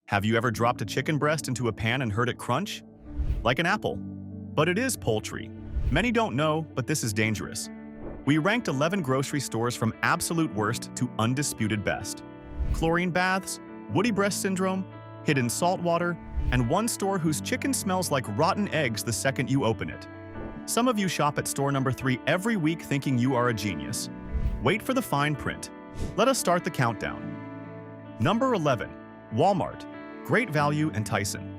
Have you ever dropped a chicken breast into a pan and heard it crunch? Like an apple. But it is poultry. Many don't know, but this is dangerous. We ranked 11 grocery stores from absolute worst to undisputed best. Chlorine baths, woody breast syndrome, hidden saltwater, and one store whose chicken smells like rotten eggs the second you open it. Some of you shop at store number 3 every week thinking you are a genius. Wait for the fine print. Let us start the countdown. Number 11. Walmart, Great Value, and Tyson.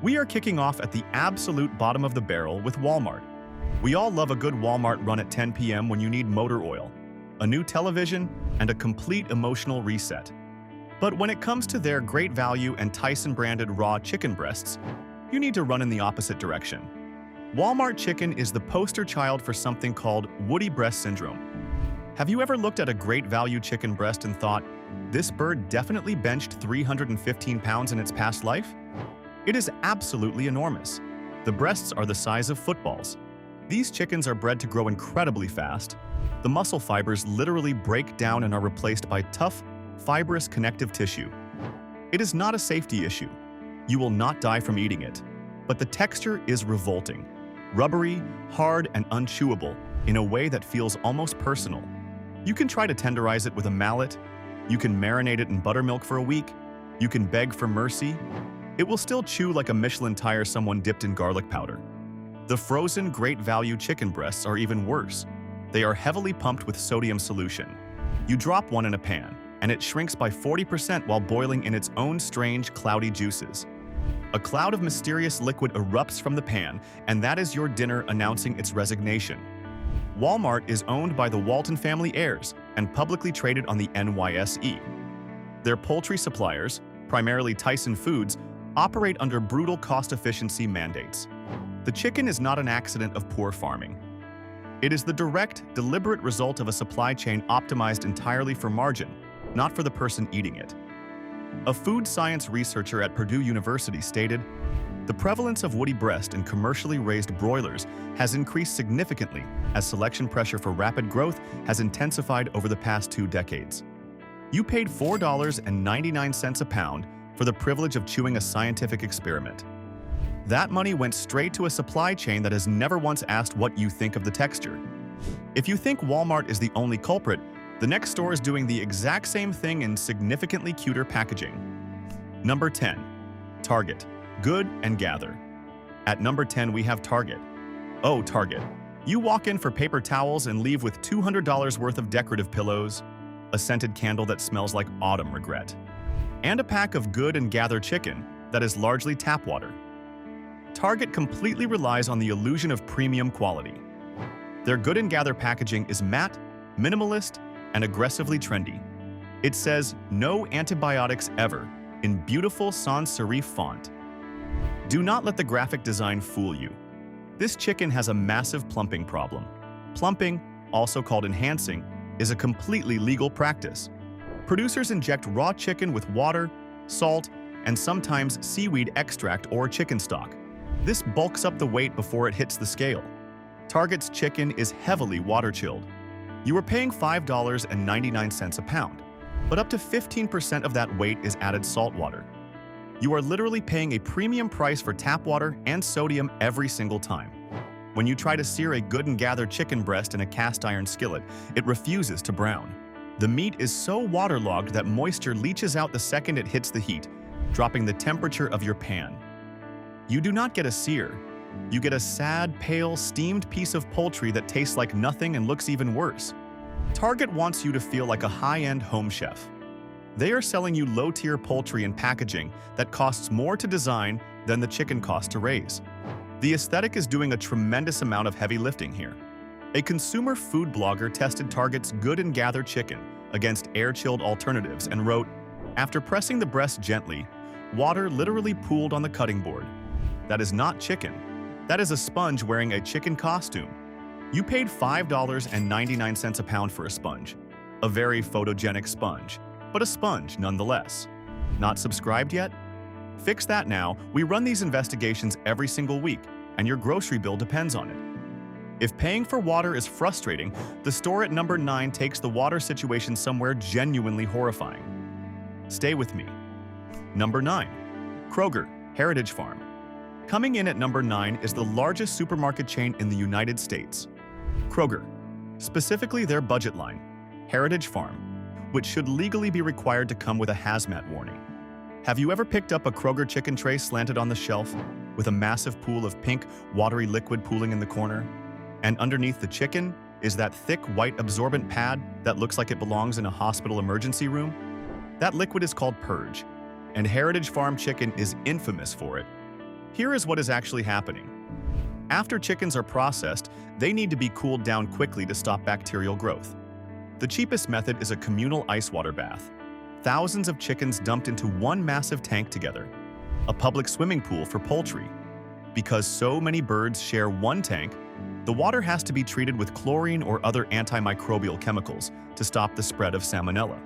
We are kicking off at the absolute bottom of the barrel with Walmart. We all love a good Walmart run at 10 p.m. when you need motor oil, a new television, and a complete emotional reset. But when it comes to their Great Value and Tyson-branded raw chicken breasts, you need to run in the opposite direction. Walmart chicken is the poster child for something called woody breast syndrome. Have you ever looked at a Great Value chicken breast and thought, this bird definitely benched 315 pounds in its past life? It is absolutely enormous. The breasts are the size of footballs. These chickens are bred to grow incredibly fast. The muscle fibers literally break down and are replaced by tough, fibrous connective tissue. It is not a safety issue. You will not die from eating it. But the texture is revolting. Rubbery, hard, and unchewable in a way that feels almost personal. You can try to tenderize it with a mallet. You can marinate it in buttermilk for a week. You can beg for mercy. It will still chew like a Michelin tire someone dipped in garlic powder. The frozen Great Value chicken breasts are even worse. They are heavily pumped with sodium solution. You drop one in a pan, and it shrinks by 40% while boiling in its own strange, cloudy juices. A cloud of mysterious liquid erupts from the pan, and that is your dinner announcing its resignation. Walmart is owned by the Walton family heirs and publicly traded on the NYSE. Their poultry suppliers, primarily Tyson Foods, operate under brutal cost-efficiency mandates. The chicken is not an accident of poor farming. It is the direct, deliberate result of a supply chain optimized entirely for margin, not for the person eating it. A food science researcher at Purdue University stated, "The prevalence of woody breast in commercially raised broilers has increased significantly as selection pressure for rapid growth has intensified over the past 2 decades." You paid $4.99 a pound for the privilege of chewing a scientific experiment. That money went straight to a supply chain that has never once asked what you think of the texture. If you think Walmart is the only culprit, the next store is doing the exact same thing in significantly cuter packaging. Number 10. Target, Good and Gather. At number 10 we have Target. Oh, Target. You walk in for paper towels and leave with $200 worth of decorative pillows, a scented candle that smells like autumn regret, and a pack of Good and Gather chicken that is largely tap water. Target completely relies on the illusion of premium quality. Their Good and Gather packaging is matte, minimalist, and aggressively trendy. It says, "No antibiotics ever," in beautiful sans serif font. Do not let the graphic design fool you. This chicken has a massive plumping problem. Plumping, also called enhancing, is a completely legal practice. Producers inject raw chicken with water, salt, and sometimes seaweed extract or chicken stock. This bulks up the weight before it hits the scale. Target's chicken is heavily water-chilled. You are paying $5.99 a pound, but up to 15% of that weight is added salt water. You are literally paying a premium price for tap water and sodium every single time. When you try to sear a Good and Gather chicken breast in a cast iron skillet, it refuses to brown. The meat is so waterlogged that moisture leaches out the second it hits the heat, dropping the temperature of your pan. You do not get a sear. You get a sad, pale, steamed piece of poultry that tastes like nothing and looks even worse. Target wants you to feel like a high-end home chef. They are selling you low-tier poultry in packaging that costs more to design than the chicken cost to raise. The aesthetic is doing a tremendous amount of heavy lifting here. A consumer food blogger tested Target's Good and Gather chicken against air-chilled alternatives and wrote, "After pressing the breast gently, water literally pooled on the cutting board. That is not chicken. That is a sponge wearing a chicken costume." You paid $5.99 a pound for a sponge. A very photogenic sponge, but a sponge nonetheless. Not subscribed yet? Fix that now. We run these investigations every single week, and your grocery bill depends on it. If paying for water is frustrating, the store at number 9 takes the water situation somewhere genuinely horrifying. Stay with me. Number 9. Kroger, Heritage Farm. Coming in at number 9 is the largest supermarket chain in the United States. Kroger, specifically their budget line, Heritage Farm, which should legally be required to come with a hazmat warning. Have you ever picked up a Kroger chicken tray slanted on the shelf, with a massive pool of pink, watery liquid pooling in the corner? And underneath the chicken is that thick, white, absorbent pad that looks like it belongs in a hospital emergency room? That liquid is called purge, and Heritage Farm chicken is infamous for it. Here is what is actually happening. After chickens are processed, they need to be cooled down quickly to stop bacterial growth. The cheapest method is a communal ice water bath. Thousands of chickens dumped into one massive tank together. A public swimming pool for poultry. Because so many birds share one tank, the water has to be treated with chlorine or other antimicrobial chemicals to stop the spread of salmonella.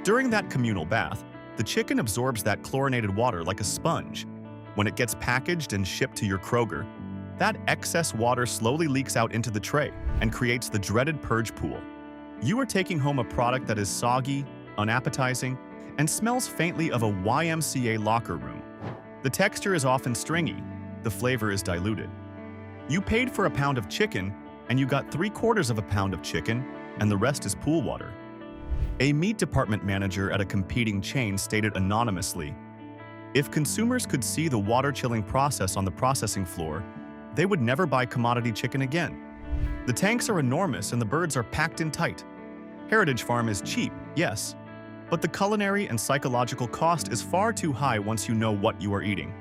During that communal bath, the chicken absorbs that chlorinated water like a sponge. When it gets packaged and shipped to your Kroger, that excess water slowly leaks out into the tray and creates the dreaded purge pool. You are taking home a product that is soggy, unappetizing, and smells faintly of a YMCA locker room. The texture is often stringy, the flavor is diluted. You paid for a pound of chicken, and you got 3/4 of a pound of chicken, and the rest is pool water. A meat department manager at a competing chain stated anonymously, "If consumers could see the water-chilling process on the processing floor, they would never buy commodity chicken again. The tanks are enormous and the birds are packed in tight. Heritage Farm is cheap, yes, but the culinary and psychological cost is far too high once you know what you are eating.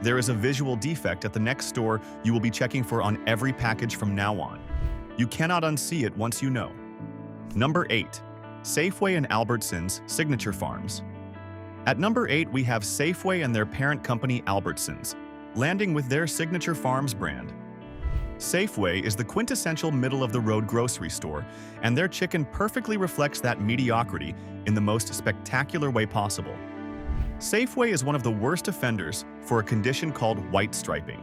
There is a visual defect at the next store you will be checking for on every package from now on. You cannot unsee it once you know." Number 8. Safeway and Albertsons Signature Farms. At number 8, we have Safeway and their parent company Albertsons, landing with their Signature Farms brand. Safeway is the quintessential middle-of-the-road grocery store, and their chicken perfectly reflects that mediocrity in the most spectacular way possible. Safeway is one of the worst offenders for a condition called white striping.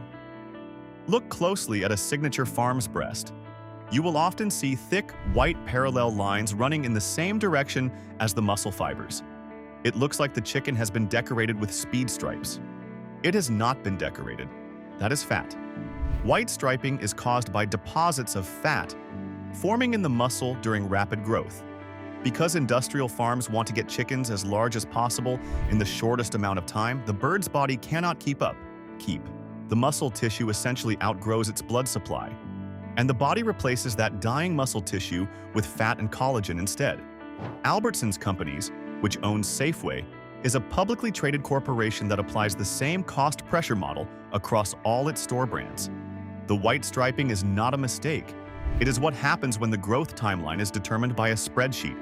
Look closely at a Signature Farms breast. You will often see thick, white parallel lines running in the same direction as the muscle fibers. It looks like the chicken has been decorated with speed stripes. It has not been decorated. That is fat. White striping is caused by deposits of fat forming in the muscle during rapid growth. Because industrial farms want to get chickens as large as possible in the shortest amount of time, the bird's body cannot keep up. The muscle tissue essentially outgrows its blood supply, and the body replaces that dying muscle tissue with fat and collagen instead. Albertsons Companies, which owns Safeway, is a publicly traded corporation that applies the same cost-pressure model across all its store brands. The white striping is not a mistake. It is what happens when the growth timeline is determined by a spreadsheet.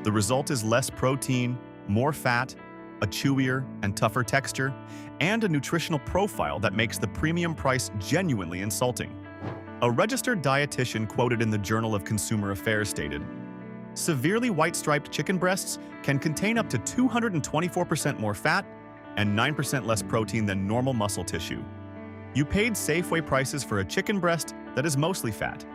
The result is less protein, more fat, a chewier and tougher texture, and a nutritional profile that makes the premium price genuinely insulting. A registered dietitian quoted in the Journal of Consumer Affairs stated, "Severely white-striped chicken breasts can contain up to 224% more fat and 9% less protein than normal muscle tissue." You paid Safeway prices for a chicken breast that is mostly fat.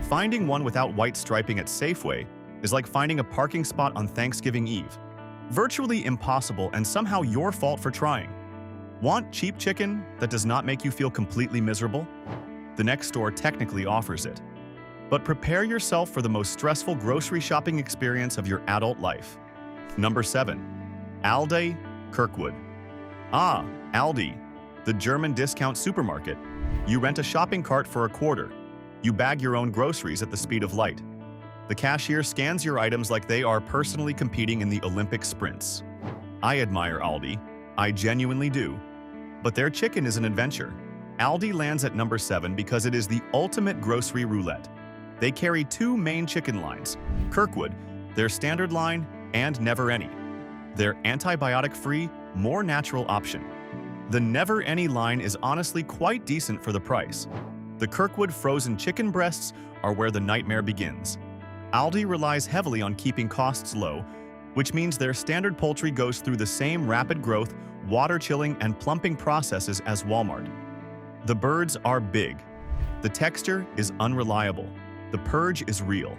Finding one without white striping at Safeway is like finding a parking spot on Thanksgiving Eve. Virtually impossible, and somehow your fault for trying. Want cheap chicken that does not make you feel completely miserable? The next store technically offers it. But prepare yourself for the most stressful grocery shopping experience of your adult life. Number 7. Aldi, Kirkwood. Aldi, the German discount supermarket. You rent a shopping cart for $0.25. You bag your own groceries at the speed of light. The cashier scans your items like they are personally competing in the Olympic sprints. I admire Aldi. I genuinely do. But their chicken is an adventure. Aldi lands at number 7 because it is the ultimate grocery roulette. They carry 2 main chicken lines, Kirkwood, their standard line, and Never Any, their antibiotic-free, more natural option. The Never Any line is honestly quite decent for the price. The Kirkwood frozen chicken breasts are where the nightmare begins. Aldi relies heavily on keeping costs low, which means their standard poultry goes through the same rapid growth, water chilling, and plumping processes as Walmart. The birds are big. The texture is unreliable. The purge is real.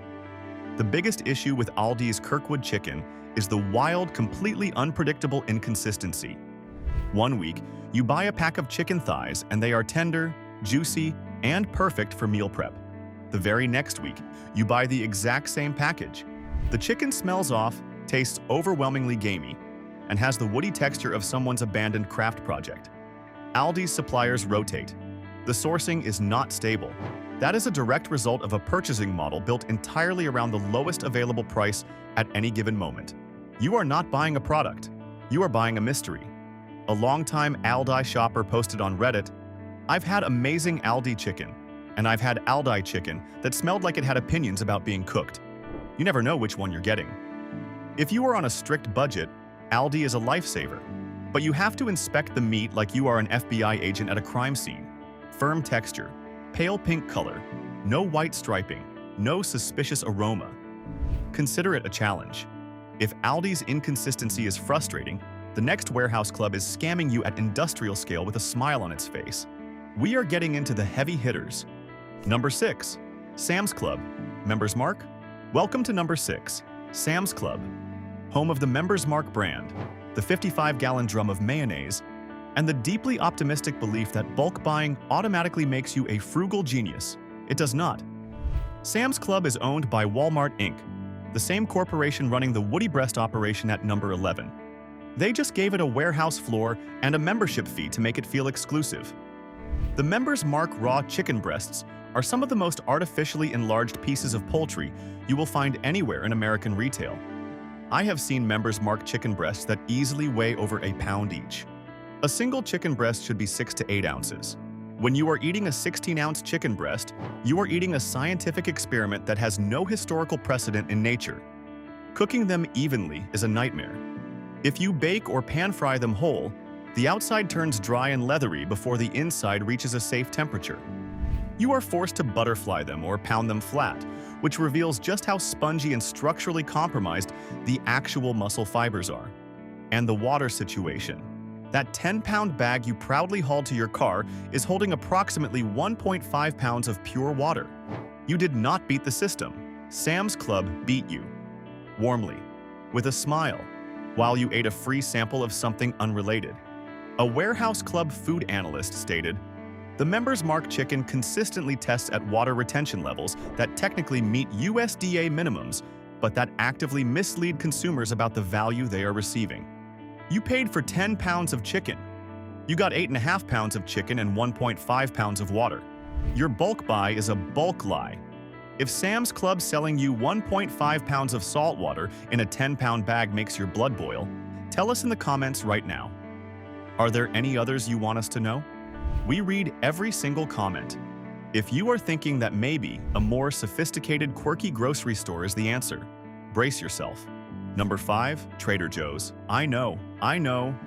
The biggest issue with Aldi's Kirkwood chicken is the wild, completely unpredictable inconsistency. One week, you buy a pack of chicken thighs and they are tender, juicy, and perfect for meal prep. The very next week, you buy the exact same package. The chicken smells off, tastes overwhelmingly gamey, and has the woody texture of someone's abandoned craft project. Aldi's suppliers rotate. The sourcing is not stable. That is a direct result of a purchasing model built entirely around the lowest available price at any given moment. You are not buying a product. You are buying a mystery. A longtime Aldi shopper posted on Reddit, "I've had amazing Aldi chicken, and I've had Aldi chicken that smelled like it had opinions about being cooked." You never know which one you're getting. If you are on a strict budget, Aldi is a lifesaver. But you have to inspect the meat like you are an FBI agent at a crime scene. Firm texture, pale pink color, no white striping, no suspicious aroma. Consider it a challenge. If Aldi's inconsistency is frustrating, the next warehouse club is scamming you at industrial scale with a smile on its face. We are getting into the heavy hitters. Number 6. Sam's Club. Members Mark? Welcome to number 6. Sam's Club. Home of the Members Mark brand, the 55-gallon drum of mayonnaise, and the deeply optimistic belief that bulk buying automatically makes you a frugal genius. It does not. Sam's Club is owned by Walmart Inc., the same corporation running the Woody Breast operation at number 11. They just gave it a warehouse floor and a membership fee to make it feel exclusive. The Members Mark raw chicken breasts are some of the most artificially enlarged pieces of poultry you will find anywhere in American retail. I have seen Members Mark chicken breasts that easily weigh over a pound each. A single chicken breast should be 6 to 8 ounces. When you are eating a 16-ounce chicken breast, you are eating a scientific experiment that has no historical precedent in nature. Cooking them evenly is a nightmare. If you bake or pan-fry them whole, the outside turns dry and leathery before the inside reaches a safe temperature. You are forced to butterfly them or pound them flat, which reveals just how spongy and structurally compromised the actual muscle fibers are. And the water situation. That 10-pound bag you proudly hauled to your car is holding approximately 1.5 pounds of pure water. You did not beat the system. Sam's Club beat you. Warmly, with a smile, while you ate a free sample of something unrelated. A Warehouse Club food analyst stated, "The Members Mark chicken consistently tests at water retention levels that technically meet USDA minimums, but that actively mislead consumers about the value they are receiving." You paid for 10 pounds of chicken. You got 8.5 pounds of chicken and 1.5 pounds of water. Your bulk buy is a bulk lie. If Sam's Club selling you 1.5 pounds of salt water in a 10-pound bag makes your blood boil, tell us in the comments right now. Are there any others you want us to know? We read every single comment. If you are thinking that maybe a more sophisticated, quirky grocery store is the answer, brace yourself. Number 5, Trader Joe's. I know,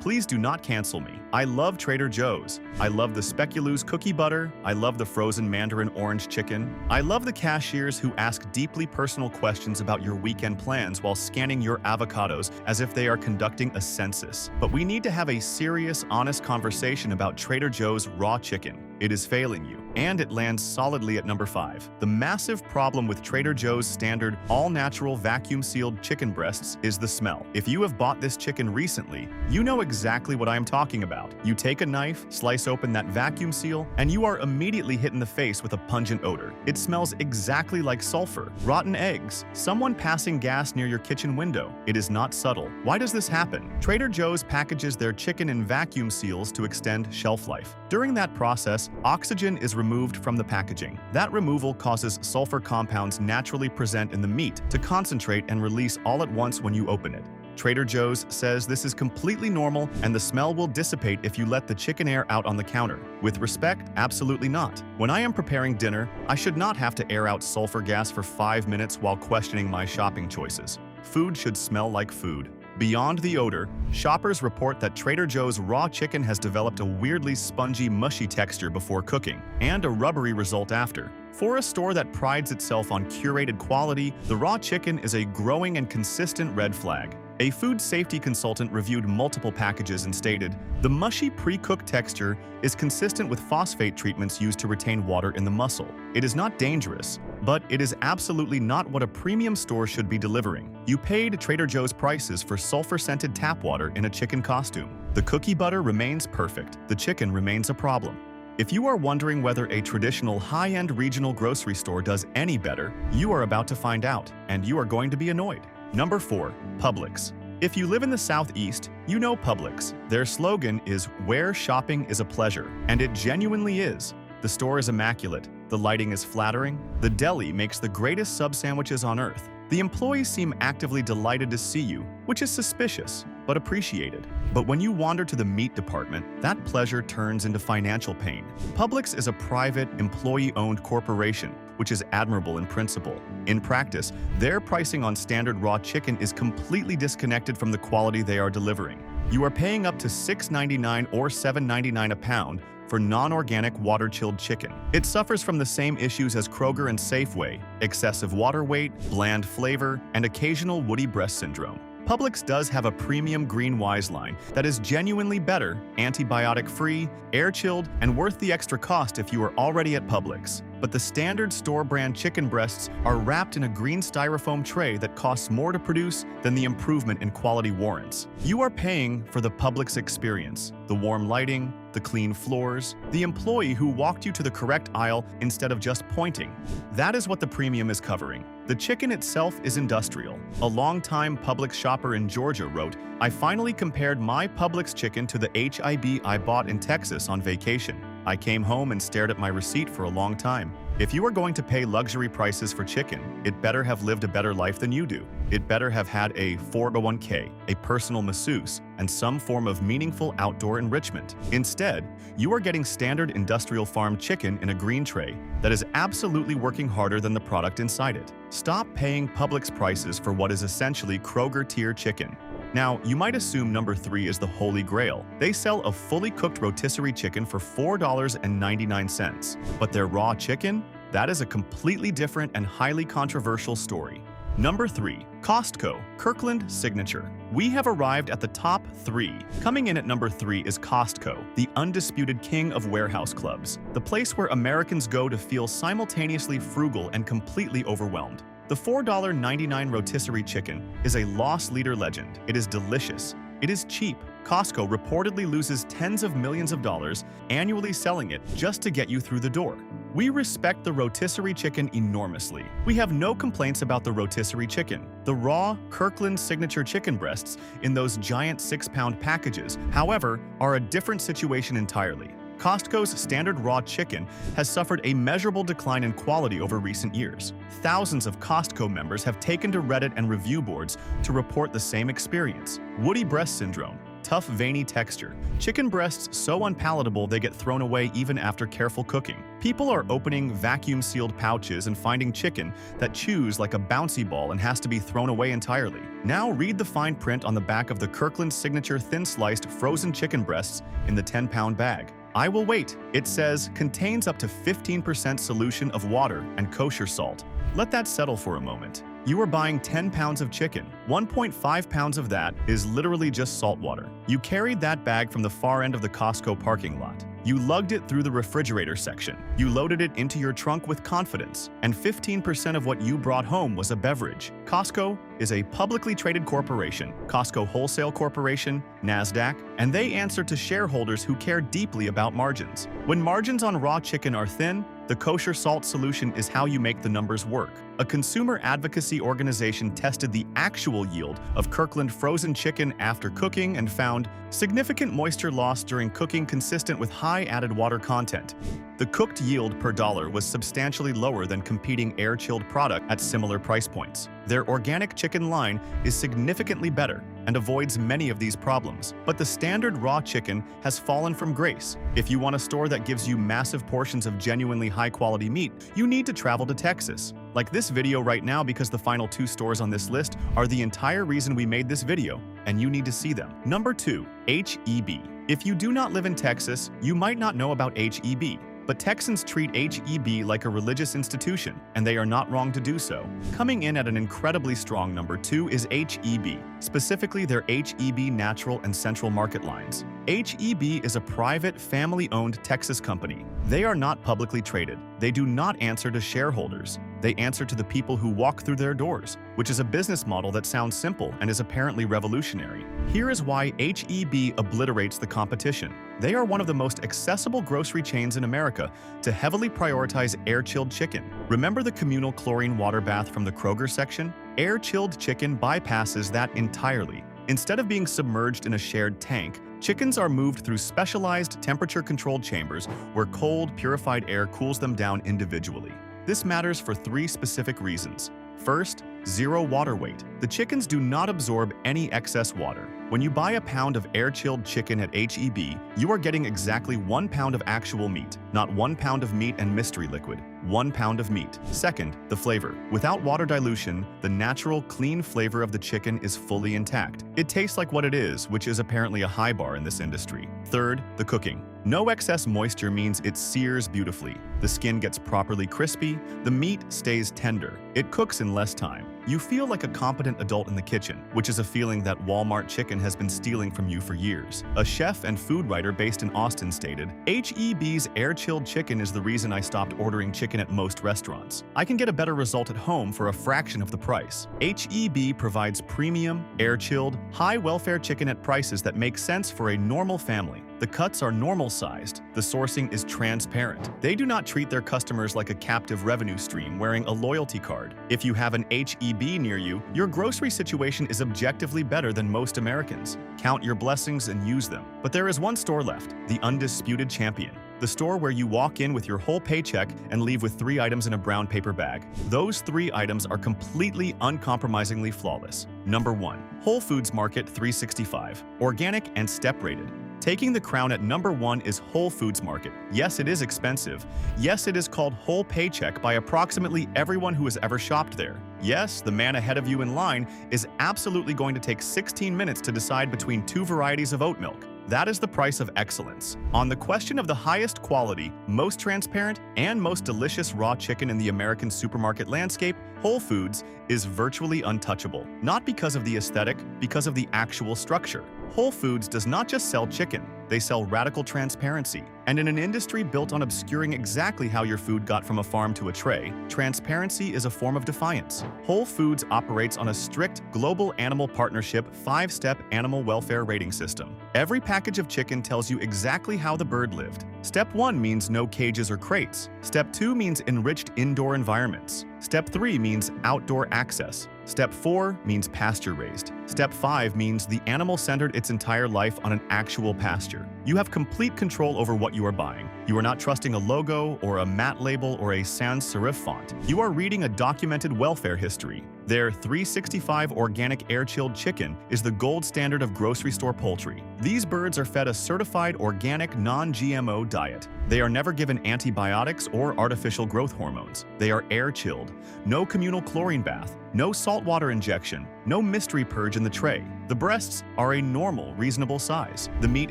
please do not cancel me. I love Trader Joe's. I love the speculoos cookie butter. I love the frozen mandarin orange chicken. I love the cashiers who ask deeply personal questions about your weekend plans while scanning your avocados as if they are conducting a census. But we need to have a serious, honest conversation about Trader Joe's raw chicken. It is failing you, and it lands solidly at number 5. The massive problem with Trader Joe's standard, all-natural, vacuum-sealed chicken breasts is the smell. If you have bought this chicken recently, you know exactly what I am talking about. You take a knife, slice open that vacuum seal, and you are immediately hit in the face with a pungent odor. It smells exactly like sulfur, rotten eggs, someone passing gas near your kitchen window. It is not subtle. Why does this happen? Trader Joe's packages their chicken in vacuum seals to extend shelf life. During that process, oxygen is removed from the packaging. That removal causes sulfur compounds naturally present in the meat to concentrate and release all at once when you open it. Trader Joe's says this is completely normal and the smell will dissipate if you let the chicken air out on the counter. With respect, absolutely not. When I am preparing dinner, I should not have to air out sulfur gas for 5 minutes while questioning my shopping choices. Food should smell like food. Beyond the odor, shoppers report that Trader Joe's raw chicken has developed a weirdly spongy, mushy texture before cooking, and a rubbery result after. For a store that prides itself on curated quality, the raw chicken is a growing and consistent red flag. A food safety consultant reviewed multiple packages and stated, "The mushy pre-cooked texture is consistent with phosphate treatments used to retain water in the muscle. It is not dangerous, But it is absolutely not what a premium store should be delivering. You paid Trader Joe's prices for sulfur-scented tap water in a chicken costume. The cookie butter remains perfect. The chicken remains a problem. If you are wondering whether a traditional high-end regional grocery store does any better, you are about to find out, and you are going to be annoyed. Number 4. Publix. If you live in the Southeast, you know Publix. Their slogan is "Where shopping is a pleasure," and it genuinely is. The store is immaculate, the lighting is flattering, the deli makes the greatest sub-sandwiches on earth. The employees seem actively delighted to see you, which is suspicious, but appreciated. But when you wander to the meat department, that pleasure turns into financial pain. Publix is a private, employee-owned corporation, which is admirable in principle. In practice, their pricing on standard raw chicken is completely disconnected from the quality they are delivering. You are paying up to $6.99 or $7.99 a pound for non-organic water-chilled chicken. It suffers from the same issues as Kroger and Safeway: excessive water weight, bland flavor, and occasional woody breast syndrome. Publix does have a premium green Wise line that is genuinely better, antibiotic-free, air-chilled, and worth the extra cost if you are already at Publix. But the standard store-brand chicken breasts are wrapped in a green styrofoam tray that costs more to produce than the improvement in quality warrants. You are paying for the Publix experience: the warm lighting, the clean floors, the employee who walked you to the correct aisle instead of just pointing. That is what the premium is covering. The chicken itself is industrial. A longtime Publix shopper in Georgia wrote, "I finally compared my Publix chicken to the HIB I bought in Texas on vacation. I came home and stared at my receipt for a long time." If you are going to pay luxury prices for chicken, it better have lived a better life than you do. It better have had a 401k, a personal masseuse, and some form of meaningful outdoor enrichment. Instead, you are getting standard industrial farm chicken in a green tray that is absolutely working harder than the product inside it. Stop paying Publix prices for what is essentially Kroger tier chicken. Now, you might assume number 3 is the holy grail. They sell a fully cooked rotisserie chicken for $4.99. But their raw chicken? That is a completely different and highly controversial story. Number 3. Costco, Kirkland Signature. We have arrived at the top 3. Coming in at number 3 is Costco, the undisputed king of warehouse clubs, the place where Americans go to feel simultaneously frugal and completely overwhelmed. The $4.99 rotisserie chicken is a loss leader legend. It is delicious. It is cheap. Costco reportedly loses tens of millions of dollars annually selling it just to get you through the door. We respect the rotisserie chicken enormously. We have no complaints about the rotisserie chicken. The raw Kirkland Signature chicken breasts in those giant 6-pound packages, however, are a different situation entirely. Costco's standard raw chicken has suffered a measurable decline in quality over recent years. Thousands of Costco members have taken to Reddit and review boards to report the same experience: woody breast syndrome, tough veiny texture, chicken breasts so unpalatable they get thrown away even after careful cooking. People are opening vacuum-sealed pouches and finding chicken that chews like a bouncy ball and has to be thrown away entirely. Now read the fine print on the back of the Kirkland Signature thin-sliced frozen chicken breasts in the 10-pound bag. I will wait. It says, contains up to 15% solution of water and kosher salt. Let that settle for a moment. You are buying 10 pounds of chicken. 1.5 pounds of that is literally just salt water. You carried that bag from the far end of the Costco parking lot. You lugged it through the refrigerator section. You loaded it into your trunk with confidence, and 15% of what you brought home was a beverage. Costco is a publicly traded corporation, Costco Wholesale Corporation, NASDAQ, and they answer to shareholders who care deeply about margins. When margins on raw chicken are thin, the kosher salt solution is how you make the numbers work. A consumer advocacy organization tested the actual yield of Kirkland frozen chicken after cooking and found significant moisture loss during cooking consistent with high added water content. The cooked yield per dollar was substantially lower than competing air-chilled product at similar price points. Their organic chicken line is significantly better and avoids many of these problems. But the standard raw chicken has fallen from grace. If you want a store that gives you massive portions of genuinely high-quality meat, you need to travel to Texas. Like this video right now, because the final 2 stores on this list are the entire reason we made this video, and you need to see them. Number 2. H-E-B. If you do not live in Texas, you might not know about H-E-B. But Texans treat H-E-B like a religious institution, and they are not wrong to do so. Coming in at an incredibly strong number 2 is H-E-B, specifically their H-E-B Natural and Central Market lines. H-E-B is a private, family-owned Texas company. They are not publicly traded. They do not answer to shareholders. They answer to the people who walk through their doors, which is a business model that sounds simple and is apparently revolutionary. Here is why H-E-B obliterates the competition. They are one of the most accessible grocery chains in America to heavily prioritize air-chilled chicken. Remember the communal chlorine water bath from the Kroger section? Air-chilled chicken bypasses that entirely. Instead of being submerged in a shared tank, chickens are moved through specialized temperature-controlled chambers where cold, purified air cools them down individually. This matters for 3 specific reasons. First, zero water weight. The chickens do not absorb any excess water. When you buy a pound of air-chilled chicken at H-E-B, you are getting exactly 1 pound of actual meat, not 1 pound of meat and mystery liquid. 1 pound of meat. Second, the flavor. Without water dilution, the natural, clean flavor of the chicken is fully intact. It tastes like what it is, which is apparently a high bar in this industry. Third, the cooking. No excess moisture means it sears beautifully. The skin gets properly crispy, the meat stays tender. It cooks in less time. You feel like a competent adult in the kitchen, which is a feeling that Walmart chicken has been stealing from you for years. A chef and food writer based in Austin stated, H-E-B's air-chilled chicken is the reason I stopped ordering chicken at most restaurants. I can get a better result at home for a fraction of the price. H-E-B provides premium, air-chilled, high-welfare chicken at prices that make sense for a normal family. The cuts are normal-sized. The sourcing is transparent. They do not treat their customers like a captive revenue stream wearing a loyalty card. If you have an H-E-B near you, your grocery situation is objectively better than most Americans. Count your blessings and use them. But there is one store left, the undisputed champion. The store where you walk in with your whole paycheck and leave with 3 items in a brown paper bag. Those 3 items are completely uncompromisingly flawless. Number 1. Whole Foods Market 365. Organic and step-rated. Taking the crown at number 1 is Whole Foods Market. Yes, it is expensive. Yes, it is called whole paycheck by approximately everyone who has ever shopped there. Yes, the man ahead of you in line is absolutely going to take 16 minutes to decide between 2 varieties of oat milk. That is the price of excellence. On the question of the highest quality, most transparent, and most delicious raw chicken in the American supermarket landscape, Whole Foods is virtually untouchable. Not because of the aesthetic, because of the actual structure. Whole Foods does not just sell chicken, they sell radical transparency. And in an industry built on obscuring exactly how your food got from a farm to a tray, transparency is a form of defiance. Whole Foods operates on a strict global animal partnership 5-step animal welfare rating system. Every package of chicken tells you exactly how the bird lived. Step 1 means no cages or crates. Step 2 means enriched indoor environments. Step 3 means outdoor access. Step 4 means pasture-raised. Step 5 means the animal centered its entire life on an actual pasture. You have complete control over what you are buying. You are not trusting a logo or a matte label or a sans serif font. You are reading a documented welfare history. Their 365 organic air-chilled chicken is the gold standard of grocery store poultry. These birds are fed a certified organic non-GMO diet. They are never given antibiotics or artificial growth hormones. They are air-chilled. No communal chlorine bath. No saltwater injection. No mystery purge in the tray. The breasts are a normal, reasonable size. The meat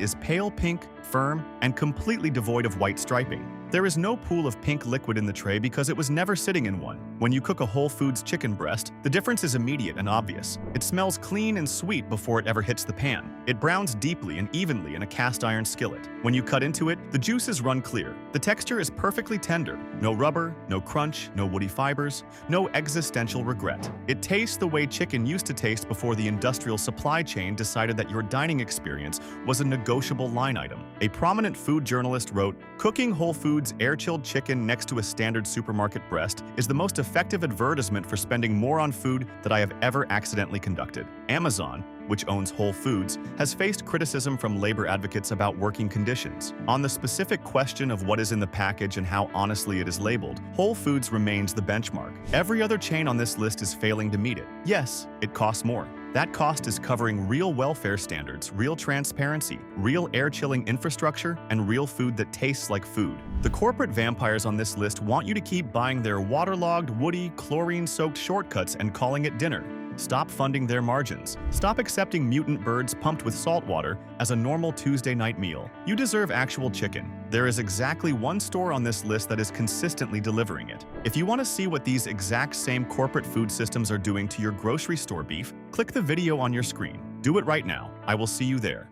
is pale pink, firm, and completely devoid of white striping. There is no pool of pink liquid in the tray because it was never sitting in one. When you cook a Whole Foods chicken breast, the difference is immediate and obvious. It smells clean and sweet before it ever hits the pan. It browns deeply and evenly in a cast iron skillet. When you cut into it, the juices run clear. The texture is perfectly tender. No rubber, no crunch, no woody fibers, no existential regret. It tastes the way chicken used to taste before the industrial supply chain decided that your dining experience was a negotiable line item. A prominent food journalist wrote, "Cooking Whole Foods air-chilled chicken next to a standard supermarket breast is the most effective advertisement for spending more on food that I have ever accidentally conducted." Amazon, which owns Whole Foods, has faced criticism from labor advocates about working conditions. On the specific question of what is in the package and how honestly it is labeled, Whole Foods remains the benchmark. Every other chain on this list is failing to meet it. Yes, it costs more. That cost is covering real welfare standards, real transparency, real air-chilling infrastructure, and real food that tastes like food. The corporate vampires on this list want you to keep buying their waterlogged, woody, chlorine-soaked shortcuts and calling it dinner. Stop funding their margins. Stop accepting mutant birds pumped with salt water as a normal Tuesday night meal. You deserve actual chicken. There is exactly one store on this list that is consistently delivering it. If you want to see what these exact same corporate food systems are doing to your grocery store beef, click the video on your screen. Do it right now. I will see you there.